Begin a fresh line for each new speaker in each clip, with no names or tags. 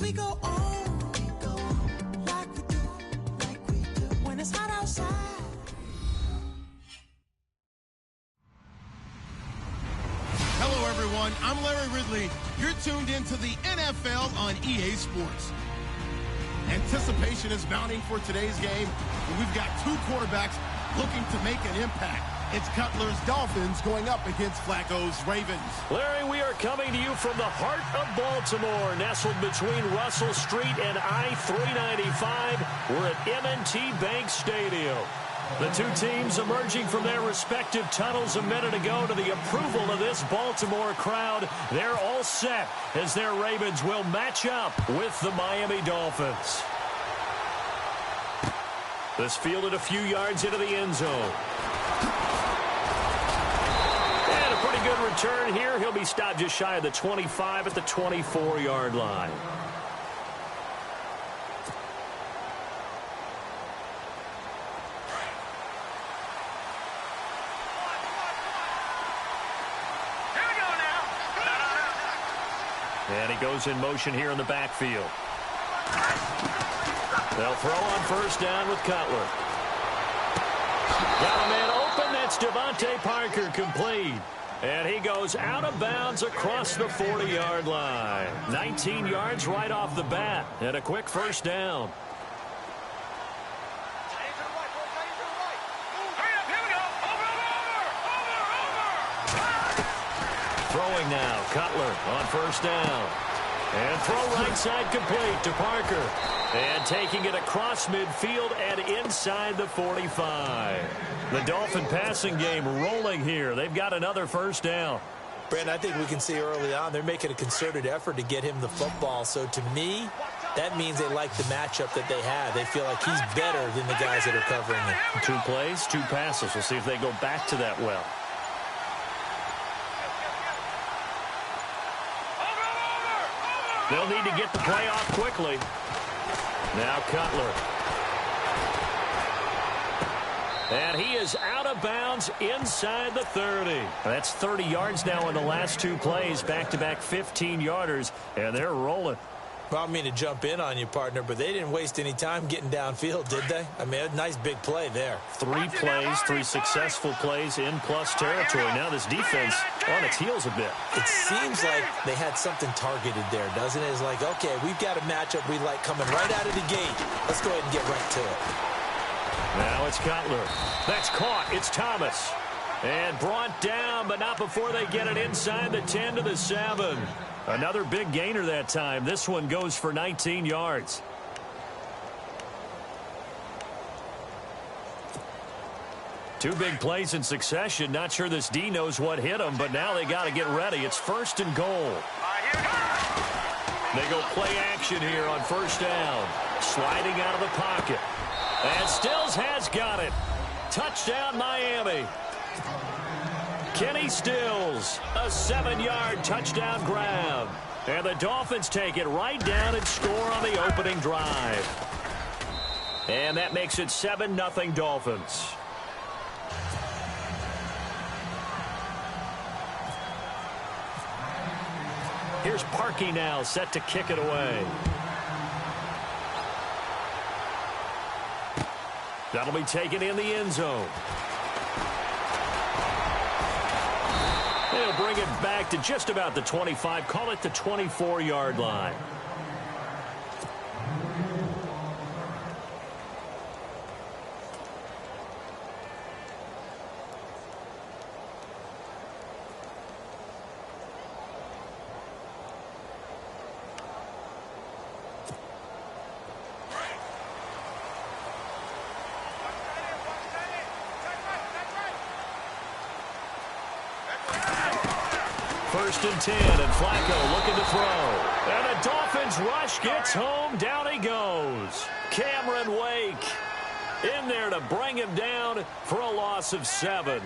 we go on like we do when it's hot outside.
Hello, everyone. I'm Larry Ridley. You're tuned into the NFL on EA Sports. Anticipation is mounting for today's game, and we've got two quarterbacks looking to make an impact. It's Cutler's Dolphins going up against Flacco's Ravens.
Larry, we are coming to you from the heart of Baltimore, nestled between Russell Street and I-395. We're at M&T Bank Stadium. The two teams emerging from their respective tunnels a minute ago to the approval of this Baltimore crowd. They're all set as their Ravens will match up with the Miami Dolphins. This fielded a few yards into the end zone. And a pretty good return here. He'll be stopped just shy of the 25 at the 24-yard line. And he goes in motion here in the backfield. They'll throw on first down with Cutler. Got a man open. That's Devontae Parker, complete. And he goes out of bounds across the 40-yard line. 19 yards right off the bat. And a quick first down. Throwing now, Cutler on first down. And throw right side complete to Parker. And taking it across midfield and inside the 45. The Dolphin passing game rolling here. They've got another first down.
Brandon, I think we can see early on they're making a concerted effort to get him the football. So to me, that means they like the matchup that they have. They feel like he's better than the guys that are covering him.
2 plays, 2 passes. We'll see if they go back to that well. They'll need to get the play off quickly. Now Cutler. And he is out of bounds inside the 30. That's 30 yards now in the last 2 plays. Back-to-back 15-yarders, and they're rolling.
Well, I don't mean to jump in on you, partner, but they didn't waste any time getting downfield, did they? I mean, a nice big play there.
3 plays, 3 successful plays in plus territory. Now this defense on its heels a bit.
It seems like they had something targeted there, doesn't it? It's like, okay, we've got a matchup we like coming right out of the gate. Let's go ahead and get right to it.
Now it's Cutler. That's caught. It's Thomas. And brought down, but not before they get it inside the 10 to the 7. Another big gainer that time. This one goes for 19 yards. Two big plays in succession. Not sure this D knows what hit him, but now they got to get ready. It's first and goal. They go play action here on first down. Sliding out of the pocket. And Stills has got it. Touchdown, Miami. Kenny Stills, a 7-yard touchdown grab. And the Dolphins take it right down and score on the opening drive. And that makes it 7-0 Dolphins. Here's Parkey now, set to kick it away. That'll be taken in the end zone. They'll bring it back to just about the 25. Call it the 24-yard line. First and 10, and Flacco looking to throw. And the Dolphins rush gets home. Down he goes. Cameron Wake in there to bring him down for a loss of 7.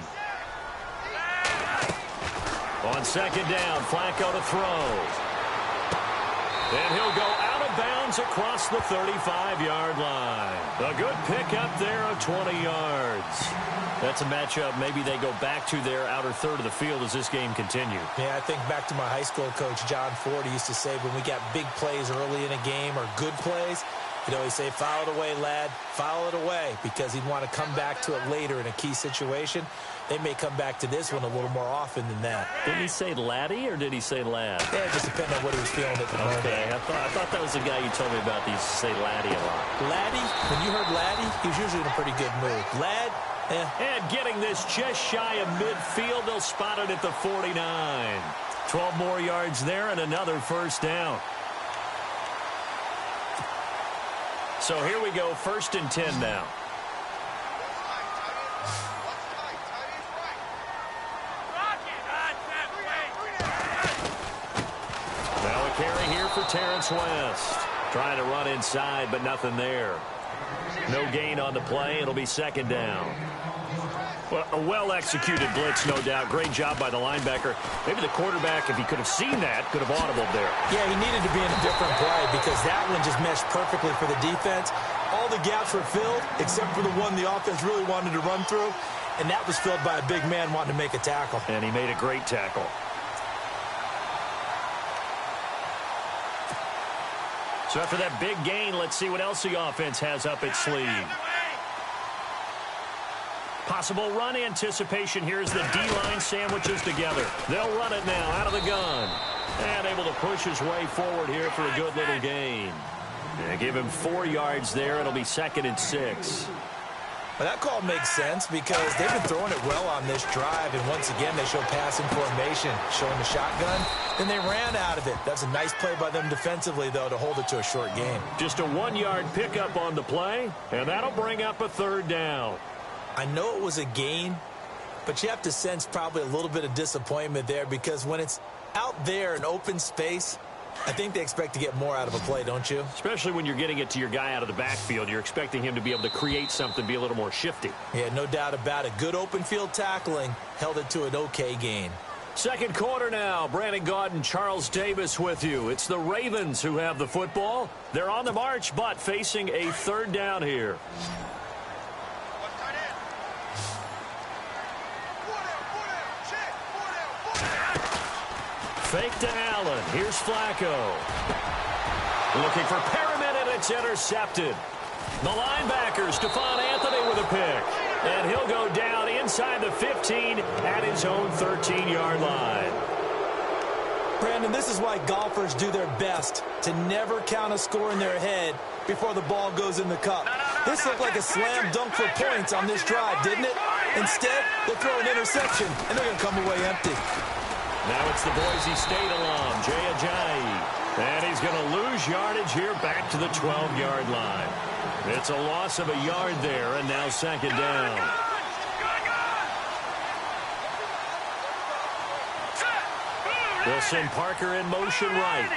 On second down, Flacco to throw. And he'll go out of bounds across the 35-yard line. A good pickup there of 20 yards. That's a matchup maybe they go back to their outer third of the field as this game continues.
Yeah, I think back to my high school coach, John Ford. He used to say when we got big plays early in a game or good plays, he'd always say, foul it away, lad, foul it away, because he'd want to come back to it later in a key situation. They may come back to this one a little more often than that.
Did he say laddie or did he say lad?
Yeah, it just depends on what he was feeling at the moment.
Okay, I thought that was the guy you told me about. He used to say laddie a lot.
Laddie, when you heard laddie, he was usually in a pretty good mood. Lad,
And getting this just shy of midfield, they'll spot it at the 49. 12 more yards there and another first down. So here we go, 1st and 10 now. Now a carry here for Terrence West. Trying to run inside, but nothing there. No gain on the play. It'll be 2nd down. Well, a well-executed blitz, no doubt. Great job by the linebacker. Maybe the quarterback, if he could have seen that, could have audibled there.
Yeah, he needed to be in a different play because that one just meshed perfectly for the defense. All the gaps were filled except for the one the offense really wanted to run through, and that was filled by a big man wanting to make a tackle.
And he made a great tackle. So after that big gain, let's see what else the offense has up its sleeve. Possible run anticipation. Here's the D-line sandwiches together. They'll run it now out of the gun. And able to push his way forward here for a good little gain. Yeah, give him 4 yards there. It'll be 2nd and 6.
Well, that call makes sense because they've been throwing it well on this drive, and once again they show passing formation, showing the shotgun. Then they ran out of it. That's a nice play by them defensively, though, to hold it to a short game.
Just a 1-yard pickup on the play, and that'll bring up a 3rd down.
I know it was a gain, but you have to sense probably a little bit of disappointment there because when it's out there in open space, I think they expect to get more out of a play, don't you?
Especially when you're getting it to your guy out of the backfield. You're expecting him to be able to create something, be a little more shifty.
Yeah, no doubt about it. Good open field tackling held it to an okay gain.
2nd quarter now. Brandon Gaud and Charles Davis with you. It's the Ravens who have the football. They're on the march, but facing a 3rd down here. Fake to Allen. Here's Flacco. Looking for Perriman, and it's intercepted. The linebacker, Stephon Anthony, with a pick. And he'll go down inside the 15 at his own 13-yard line.
Brandon, this is why golfers do their best to never count a score in their head before the ball goes in the cup. This looked like a slam dunk for points on this drive, didn't it? Instead, they'll throw an interception, and they're going to come away empty.
Now it's the Boise State alum, Jay Ajayi. And he's going to lose yardage here back to the 12-yard line. It's a loss of a yard there, and now 2nd down. They'll send Parker in motion right.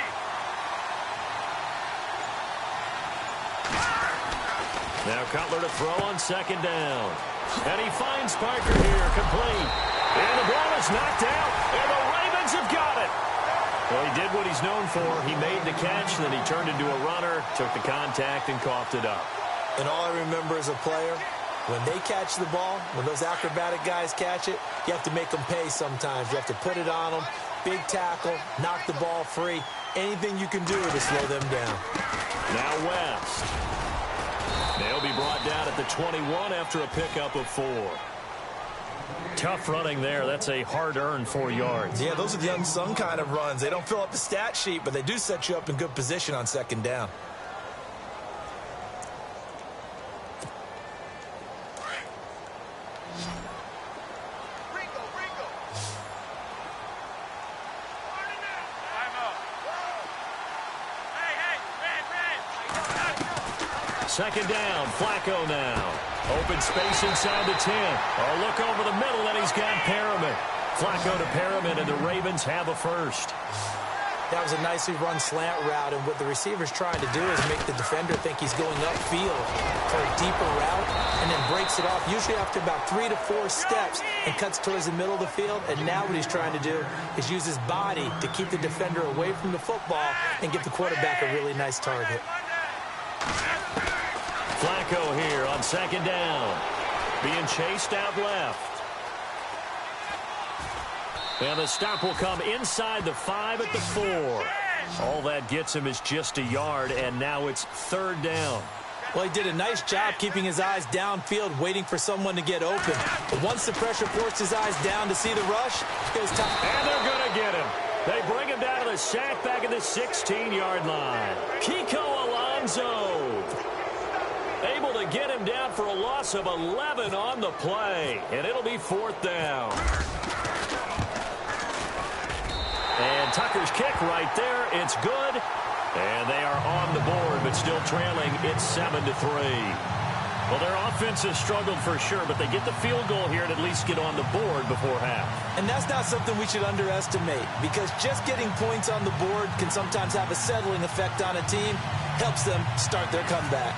Now Cutler to throw on 2nd down. And he finds Parker here, complete. And the ball is knocked out, and the Ravens have got it. Well, he did what he's known for. He made the catch, then he turned into a runner, took the contact, and coughed it up.
And all I remember as a player, when they catch the ball, when those acrobatic guys catch it, you have to make them pay sometimes. You have to put it on them, big tackle, knock the ball free. Anything you can do to slow them down.
Now West. They'll be brought down at the 21 after a pickup of 4. Tough running there. That's a hard-earned 4 yards.
Yeah, those are the unsung kind of runs. They don't fill up the stat sheet, but they do set you up in good position on 2nd down.
Second down, Flacco now. Open space inside the 10. A look over the middle, and he's got Perriman. Flacco to Perriman, and the Ravens have a first.
That was a nicely run slant route, and what the receiver's trying to do is make the defender think he's going upfield for a deeper route, and then breaks it off, usually after about 3 to 4 steps, and cuts towards the middle of the field. And now what he's trying to do is use his body to keep the defender away from the football and give the quarterback a really nice target.
Flacco here on 2nd down. being chased out left. And the stop will come inside the 5 at the 4. All that gets him is just a yard, and now it's 3rd down.
Well, he did a nice job keeping his eyes downfield, waiting for someone to get open. But once the pressure forced his eyes down to see the rush, it was time.
And they're going to get him. They bring him down to the sack back at the 16-yard line. Kiko Alonso able to get him down for a loss of 11 on the play. And it'll be 4th down. And Tucker's kick right there. It's good. And they are on the board, but still trailing. It's 7-3. Well, their offense has struggled for sure, but they get the field goal here and at least get on the board before half.
And that's not something we should underestimate, because just getting points on the board can sometimes have a settling effect on a team. Helps them start their comeback.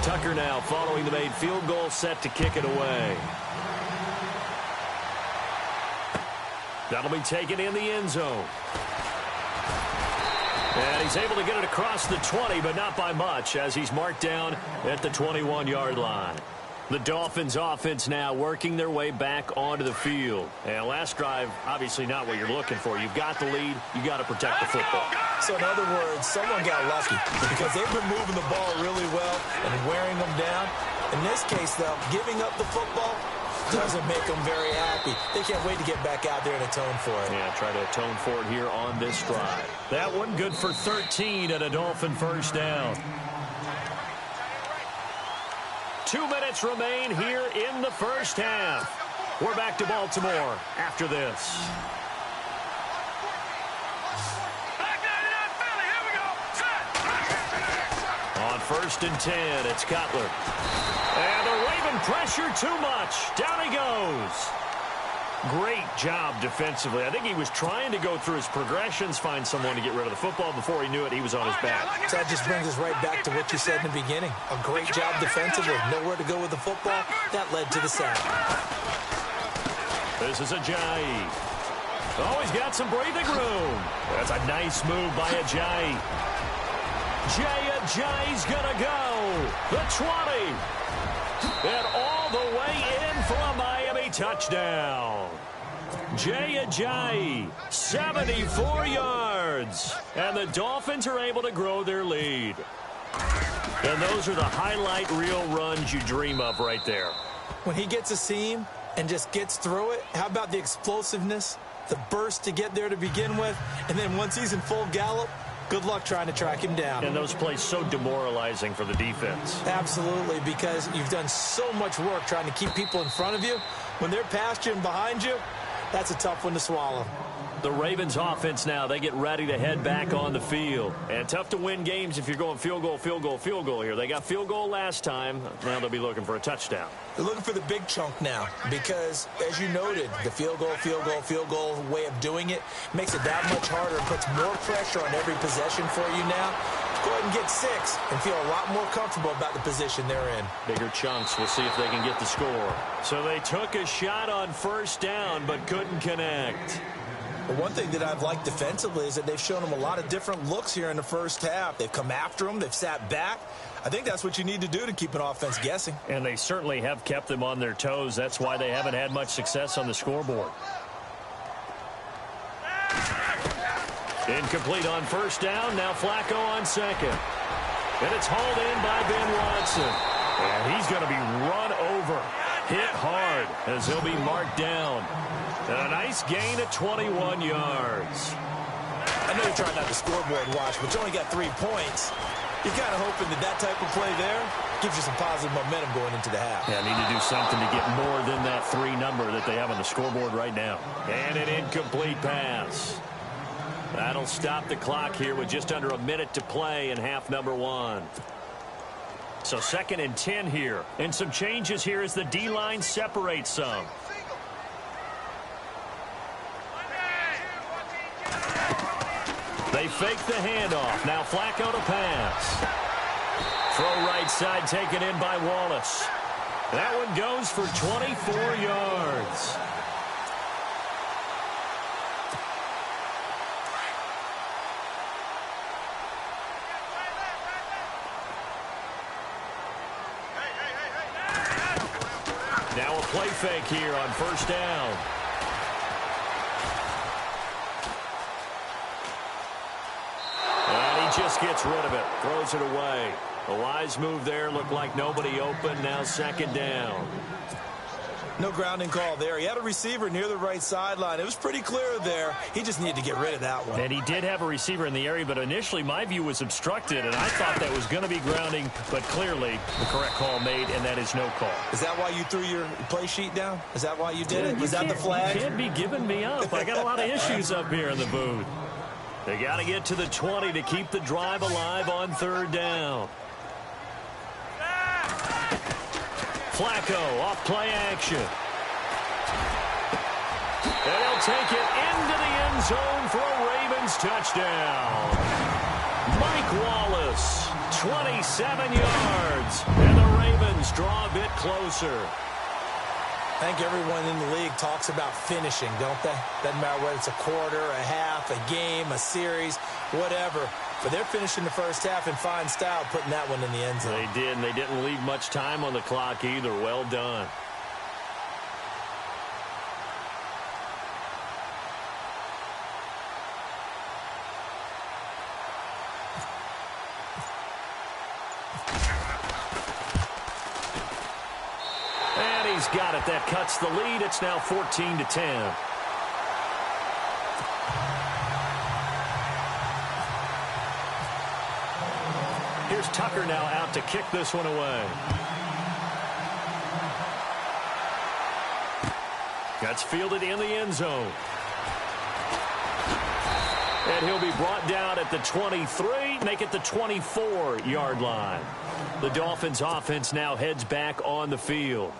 Tucker now following the made field goal, set to kick it away. That'll be taken in the end zone. And he's able to get it across the 20, but not by much, as he's marked down at the 21-yard line. The Dolphins offense now working their way back onto the field. And last drive, obviously not what you're looking for. You've got the lead. You got to protect the football.
So in other words, someone got lucky, because they've been moving the ball really well and wearing them down. In this case, though, giving up the football doesn't make them very happy. They can't wait to get back out there and atone for it.
Yeah, try to atone for it here on this drive. That one good for 13 and a Dolphin 1st down. 2 minutes remain here in the 1st half. We're back to Baltimore after this. On 1st and 10, it's Cutler. And they're waving pressure too much. Down he goes. Great job defensively. I think he was trying to go through his progressions, find someone to get rid of the football. Before he knew it, he was on his back.
So that just brings us right back to what you said in the beginning. A great job defensively. Nowhere to go with the football. That led to the sack.
This is Ajayi. Oh, he's got some breathing room. That's a nice move by Ajayi. Ajayi's going to go. The 20. And all the way in for a Miami touchdown. Ajayi, 74 yards. And the Dolphins are able to grow their lead. And those are the highlight reel runs you dream of right there.
When he gets a seam and just gets through it, how about the explosiveness, the burst to get there to begin with, and then once he's in full gallop, good luck trying to track him down.
And those plays so demoralizing for the defense.
Absolutely, because you've done so much work trying to keep people in front of you. When they're past you and behind you, that's a tough one to swallow.
The Ravens offense now, they get ready to head back on the field. And tough to win games if you're going field goal, field goal, field goal here. They got field goal last time. Now they'll be looking for a touchdown.
They're looking for the big chunk now because, as you noted, the field goal way of doing it makes it that much harder and puts more pressure on every possession for you now. Go ahead and get 6 and feel a lot more comfortable about the position they're in.
Bigger chunks. We'll see if they can get the score. So they took a shot on 1st down but couldn't connect.
But one thing that I've liked defensively is that they've shown them a lot of different looks here in the 1st half. They've come after them. They've sat back. I think that's what you need to do to keep an offense guessing.
And they certainly have kept them on their toes. That's why they haven't had much success on the scoreboard. Incomplete on 1st down. Now Flacco on 2nd. And it's hauled in by Ben Watson. And he's going to be run over. Hit hard as he'll be marked down. And a nice gain of 21 yards.
I know you're trying not to scoreboard watch, but you only got 3 points. You're kind of hoping that that type of play there gives you some positive momentum going into the half.
Yeah, need to do something to get more than that 3 number that they have on the scoreboard right now. And an incomplete pass. That'll stop the clock here with just under a minute to play in half number 1. So 2nd and 10 here. And some changes here as the D-line separates some. They fake the handoff. Now Flacco to pass. Throw right side taken in by Wallace. That one goes for 24 yards. Now a play fake here on first down. And he just gets rid of it. Throws it away. A wise move there. Looked like nobody open. Now second down.
No grounding call there. He had a receiver near the right sideline. It was pretty clear there. He just needed to get rid of that one.
And he did have a receiver in the area, but initially my view was obstructed, and I thought that was going to be grounding, but clearly the correct call made, and that is no call.
Is that why you threw your play sheet down? Is that why you did it? Was that the flag?
You can't be giving me up. I got a lot of issues up here in the booth. They got to get to the 20 to keep the drive alive on third down. Flacco off play action. And he'll take it into the end zone for a Ravens touchdown. Mike Wallace, 27 yards. And the Ravens draw a bit closer.
I think everyone in the league talks about finishing, don't they? Doesn't matter whether it's a quarter, a half, a game, a series, whatever. But they're finishing the first half in fine style, putting that one in the end zone.
They did, and they didn't leave much time on the clock either. Well done. And he's got it. That cuts the lead. It's now 14-10. Here's Tucker now out to kick this one away. That's fielded in the end zone. And he'll be brought down at the 23, make it the 24-yard line. The Dolphins offense now heads back on the field.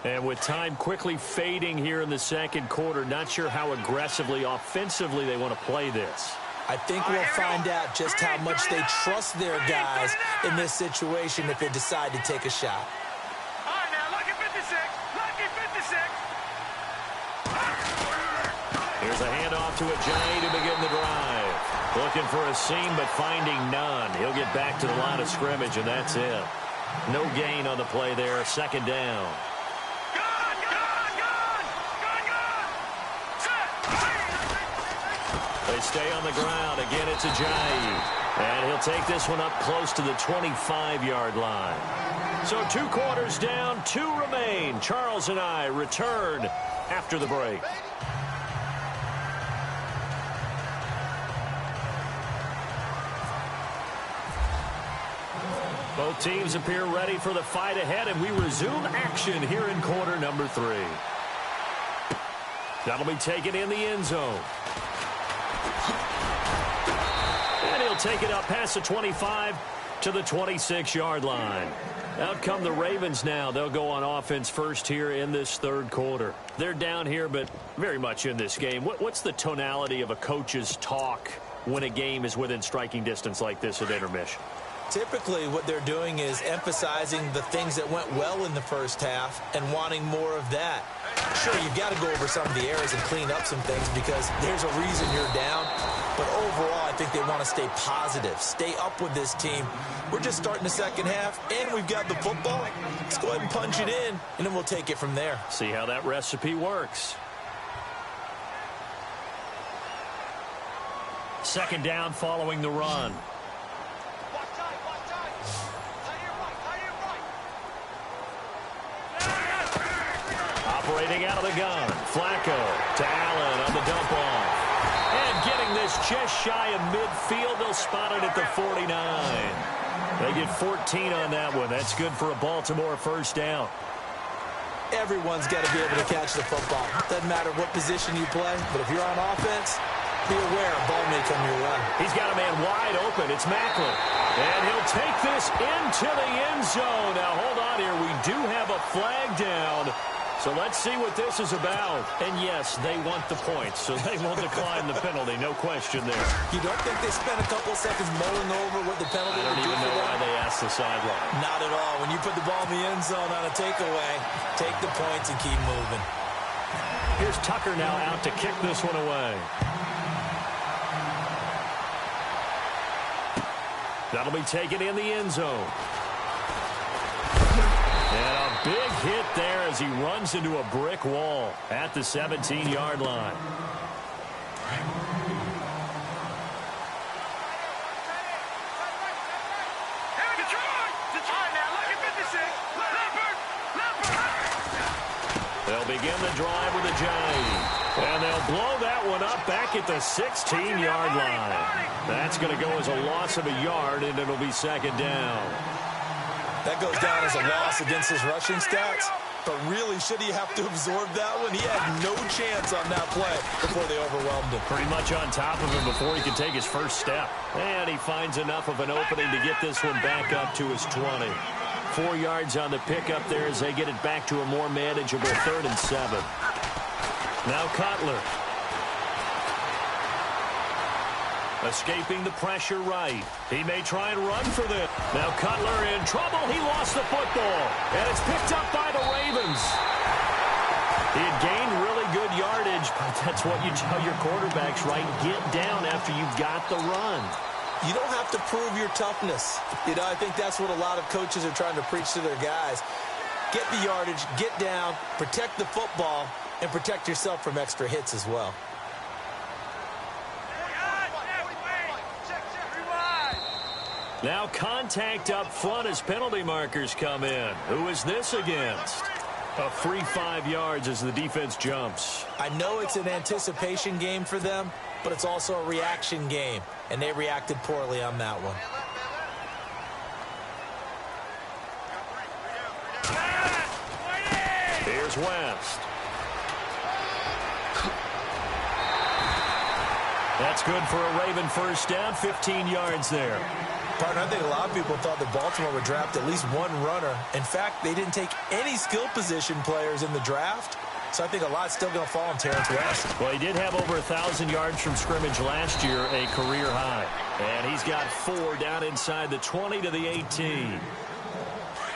And with time quickly fading here in the second quarter, not sure how aggressively, offensively they want to play this.
I think we'll find out just how much they trust their guys in this situation if they decide to take a shot.
All right, now, lucky 56. Lucky 56.
Here's a handoff to Ajayi to begin the drive. Looking for a seam, but finding none. He'll get back to the line of scrimmage, and that's it. No gain on the play there. Second down. They stay on the ground. Again, it's Ajayi. And he'll take this one up close to the 25-yard line. So 2 quarters down, 2 remain. Charles and I return after the break. Both teams appear ready for the fight ahead, and we resume action here in quarter number 3. That'll be taken in the end zone. And he'll take it up past the 25 to the 26-yard line. Out come the Ravens now. They'll go on offense first here in this third quarter. They're down here, but very much in this game. What's the tonality of a coach's talk when a game is within striking distance like this at intermission?
Typically, what they're doing is emphasizing the things that went well in the first half and wanting more of that. Sure, you've got to go over some of the areas and clean up some things because there's a reason you're down. But overall, I think they want to stay positive, stay up with this team. We're just starting the second half, and we've got the football. Let's go ahead and punch it in, and then we'll take it from there.
See how that recipe works. Second down following the run. Operating out of the gun. Flacco to Allen on the dump off. And getting this just shy of midfield. They'll spot it at the 49. They get 14 on that one. That's good for a Baltimore first down.
Everyone's got to be able to catch the football. Doesn't matter what position you play, but if you're on offense, be aware a ball may come your way.
He's got a man wide open. It's Macklin. And he'll take this into the end zone. Now, hold on here. We do have a flag down. So let's see what this is about. And yes, they want the points, so they won't decline the penalty. No question there.
You don't think they spent a couple seconds mulling over what the penalty
I don't
would do
even
for
know
them?
why they asked the sideline.
Not at all. When you put the ball in the end zone on a takeaway, take the points and keep moving.
Here's Tucker now out to kick this one away. That'll be taken in the end zone. And a big hit there as he runs into a brick wall at the 17-yard line. They'll begin the drive with a jive. And they'll blow that one up back at the 16-yard line. That's going to go as a loss of a yard, and it'll be second down.
That goes down as a loss against his rushing stats. But really, should he have to absorb that one? He had no chance on that play before they overwhelmed him.
Pretty much on top of him before he could take his first step. And he finds enough of an opening to get this one back up to his 20. 4 yards on the pickup there as they get it back to a more manageable 3rd and 7. Now Cutler. Escaping the pressure right. He may try and run for this. Now Cutler in trouble. He lost the football. And it's picked up by the Ravens. He had gained really good yardage, but that's what you tell your quarterbacks, right? Get down after you've got the run.
You don't have to prove your toughness. You know, I think that's what a lot of coaches are trying to preach to their guys. Get the yardage, get down, protect the football, and protect yourself from extra hits as well.
Now contact up front as penalty markers come in. Who is this against? A free 5 yards as the defense jumps.
I know it's an anticipation game for them, but it's also a reaction game, and they reacted poorly on that one.
Here's West. That's good for a Raven first down, 15 yards there.
Partner, I think a lot of people thought that Baltimore would draft at least one runner. In fact, they didn't take any skill position players in the draft. So I think a lot's still going to fall on Terrence West.
Well, he did have over 1,000 yards from scrimmage last year, a career high. And he's got 4 down inside the 20 to the 18.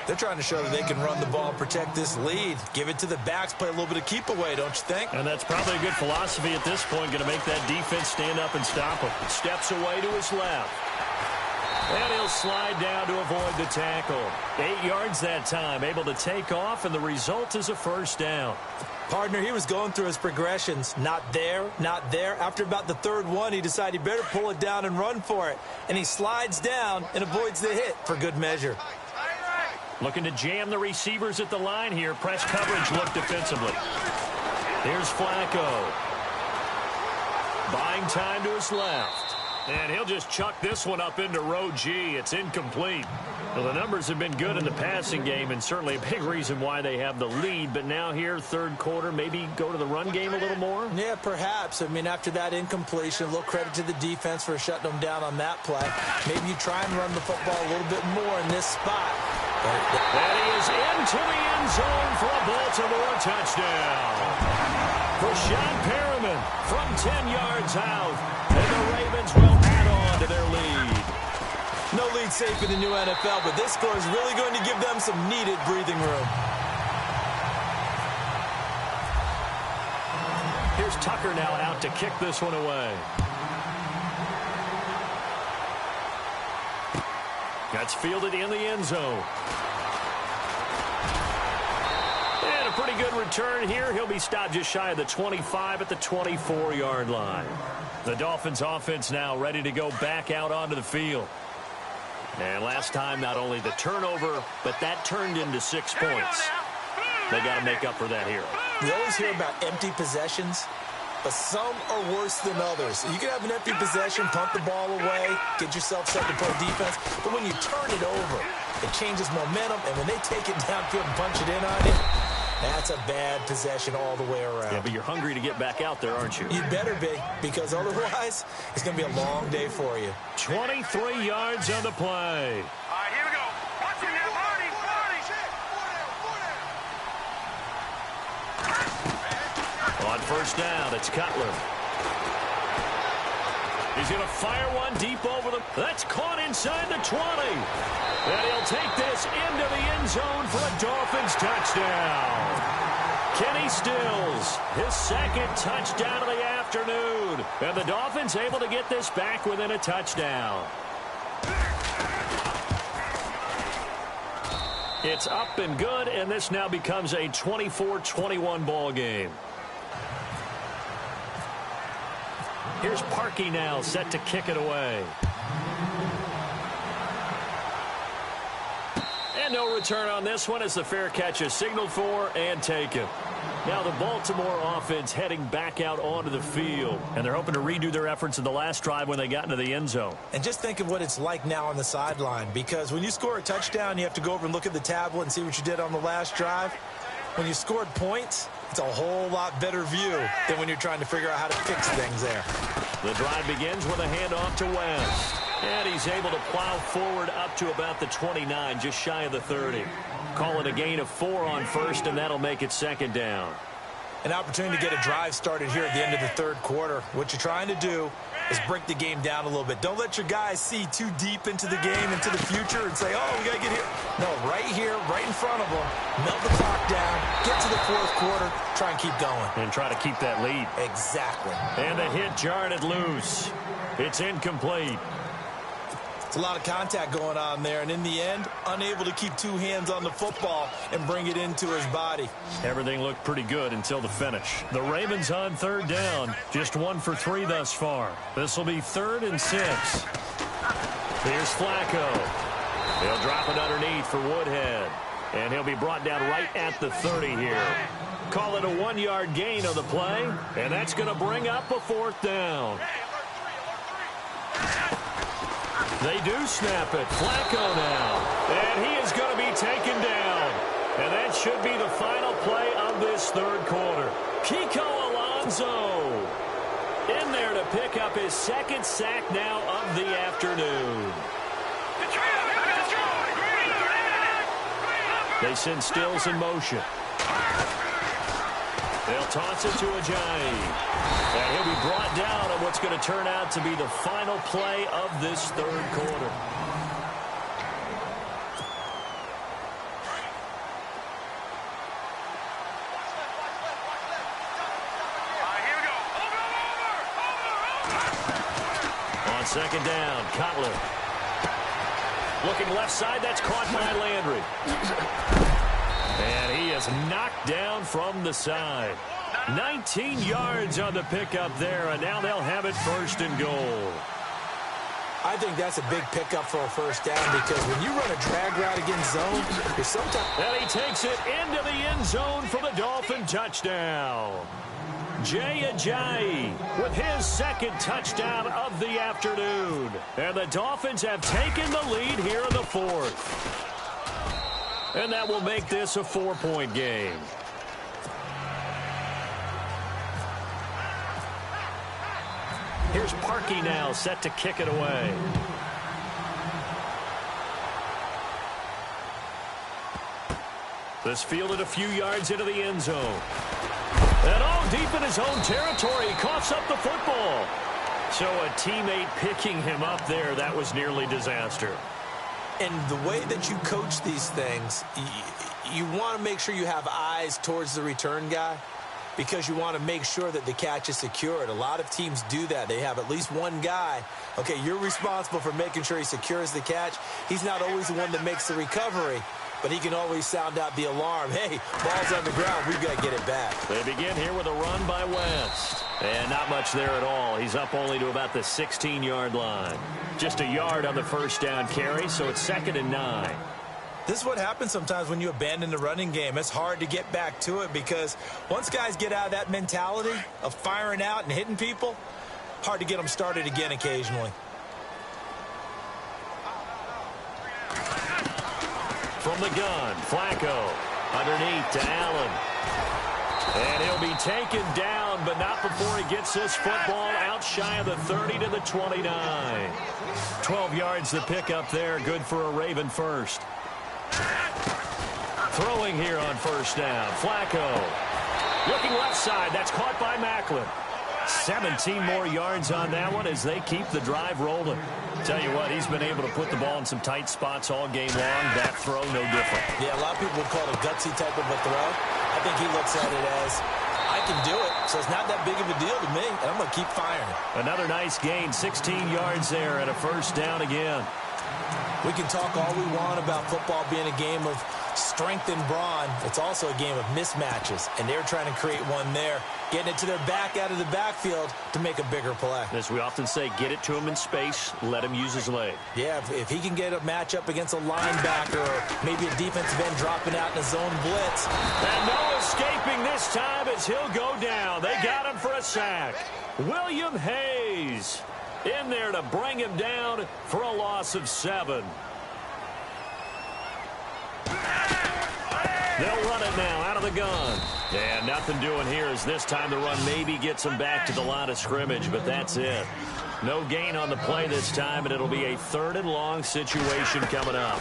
They're trying to show that they can run the ball, protect this lead. Give it to the backs, play a little bit of keep away, don't you think?
And that's probably a good philosophy at this point, going to make that defense stand up and stop him. Steps away to his left. And he'll slide down to avoid the tackle. 8 yards that time, able to take off, and the result is a first down.
Partner, he was going through his progressions. Not there, not there. After about the 3rd one, he decided he better pull it down and run for it. And he slides down and avoids the hit for good measure.
Looking to jam the receivers at the line here. Press coverage look defensively. Here's Flacco. Buying time to his left. And he'll just chuck this one up into row G. It's incomplete. Well, the numbers have been good in the passing game, and certainly a big reason why they have the lead. But now here, 3rd quarter, maybe go to the run game a little more?
Yeah, perhaps. I mean, after that incompletion, a little credit to the defense for shutting them down on that play. Maybe you try and run the football a little bit more in this spot.
And he is into the end zone for a Baltimore touchdown. Rashawn Perriman from 10 yards out. And the Ravens will add on to their lead.
No lead safe in the new NFL, but this score is really going to give them some needed breathing room.
Here's Tucker now out to kick this one away. That's fielded in the end zone. And a pretty good return here. He'll be stopped just shy of the 25 at the 24-yard line. The Dolphins offense now ready to go back out onto the field. And last time, not only the turnover, but that turned into 6 points. They got to make up for that here.
We always hear about empty possessions, but some are worse than others. You can have an empty possession, punt the ball away, get yourself set to play defense, but when you turn it over, it changes momentum, and when they take it downfield and punch it in on you, that's a bad possession all the way around.
Yeah, but you're hungry to get back out there, aren't you?
You'd better be, because otherwise, it's going to be a long day for you.
23 yards on the play.
All right, here we go. Watch it now, Marty.
On first down, it's Cutler. He's going to fire one deep over the... That's caught inside the 20. And he'll take this into the end zone for a Dolphins touchdown. Kenny Stills, his 2nd touchdown of the afternoon. And the Dolphins able to get this back within a touchdown. It's up and good, and this now becomes a 24-21 ball game. Here's Parkey now, set to kick it away. And no return on this one as the fair catch is signaled for and taken. Now the Baltimore offense heading back out onto the field. And they're hoping to redo their efforts in the last drive when they got into the end zone.
And just think of what it's like now on the sideline. Because when you score a touchdown, you have to go over and look at the tablet and see what you did on the last drive. When you scored points, it's a whole lot better view than when you're trying to figure out how to fix things there.
The drive begins with a handoff to West. And he's able to plow forward up to about the 29, just shy of the 30. Call it a gain of 4 on first, and that'll make it second down.
An opportunity to get a drive started here at the end of the third quarter. What you're trying to do is break the game down a little bit. Don't let your guys see too deep into the game, into the future, and say, oh, we got to get here. No, right here, right in front of them, melt the clock down, get to the fourth quarter, try and keep going.
And try to keep that lead.
Exactly.
And the hit jarred it loose. It's incomplete.
It's a lot of contact going on there, and in the end, unable to keep two hands on the football and bring it into his body.
Everything looked pretty good until the finish. The Ravens on third down, just 1 for 3 thus far. This will be 3rd and 6. Here's Flacco. He'll drop it underneath for Woodhead, and he'll be brought down right at the 30 here. Call it a 1-yard gain on the play, and that's going to bring up a 4th down. They do snap it. Flacco now. And he is going to be taken down. And that should be the final play of this third quarter. Kiko Alonso in there to pick up his 2nd sack now of the afternoon. They send Stills in motion. They'll toss it to Ajayi. And he'll be brought down on what's going to turn out to be the final play of this third quarter.
Here we go. Over.
On second down, Cutler. Looking left side, that's caught by Landry. And he is knocked down from the side. 19 yards on the pickup there, and now they'll have it 1st and goal.
I think that's a big pickup for a 1st down because when you run a drag route against zone, you're sometimes...
And he takes it into the end zone for the Dolphin touchdown. Jay Ajayi with his 2nd touchdown of the afternoon. And the Dolphins have taken the lead here in the 4th. And that will make this a 4-point game. Here's Parkey now, set to kick it away. This fielded a few yards into the end zone. And oh, deep in his own territory, he coughs up the football. So a teammate picking him up there, that was nearly disaster.
And the way that you coach these things, you want to make sure you have eyes towards the return guy because you want to make sure that the catch is secured. A lot of teams do that. They have at least one guy. Okay, you're responsible for making sure he secures the catch. He's not always the one that makes the recovery, but he can always sound out the alarm. Hey, ball's on the ground. We've got to get it back.
They begin here with a run by West. And not much there at all. He's up only to about the 16-yard line. Just a yard on the 1st down carry, so it's 2nd and 9.
This is what happens sometimes when you abandon the running game. It's hard to get back to it because once guys get out of that mentality of firing out and hitting people, hard to get them started again occasionally.
From the gun, Flacco underneath to Allen. And he'll be taken down, but not before he gets this football out shy of the 30 to the 29. 12 yards to pick up there, good for a Raven 1st. Throwing here on 1st down, Flacco. Looking left side, that's caught by Macklin. 17 more yards on that one as they keep the drive rolling. Tell you what, he's been able to put the ball in some tight spots all game long. That throw, no different.
Yeah, a lot of people would call it a gutsy type of a throw. I think he looks at it as, I can do it, so it's not that big of a deal to me, and I'm going to keep firing.
Another nice gain, 16 yards there and a 1st down again.
We can talk all we want about football being a game of strength and brawn. It's also a game of mismatches, and they're trying to create one there, getting it to their back out of the backfield to make a bigger play.
As we often say, get it to him in space, let him use his leg.
Yeah, if he can get a matchup against a linebacker or maybe a defensive end dropping out in a zone blitz.
And no escaping this time as he'll go down. They got him for a sack. William Hayes in there to bring him down for a loss of 7. They'll run it now out of the gun. And nothing doing here as this time the run maybe gets him back to the line of scrimmage, but that's it. No gain on the play this time, and it'll be a 3rd and long situation coming up.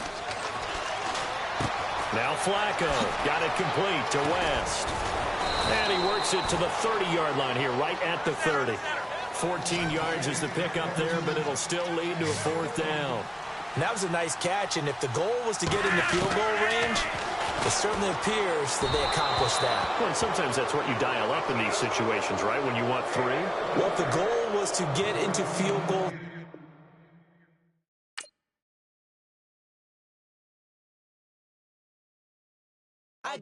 Now Flacco got it complete to West. And he works it to the 30-yard line here, right at the 30. 14 yards is the pickup there, but it'll still lead to a 4th down.
And that was a nice catch, and if the goal was to get into field goal range, it certainly appears that they accomplished that.
Well, and sometimes that's what you dial up in these situations, right, when you want 3?
Well, if the goal was to get into field goal,
I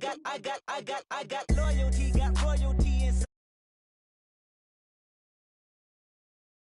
got loyalty.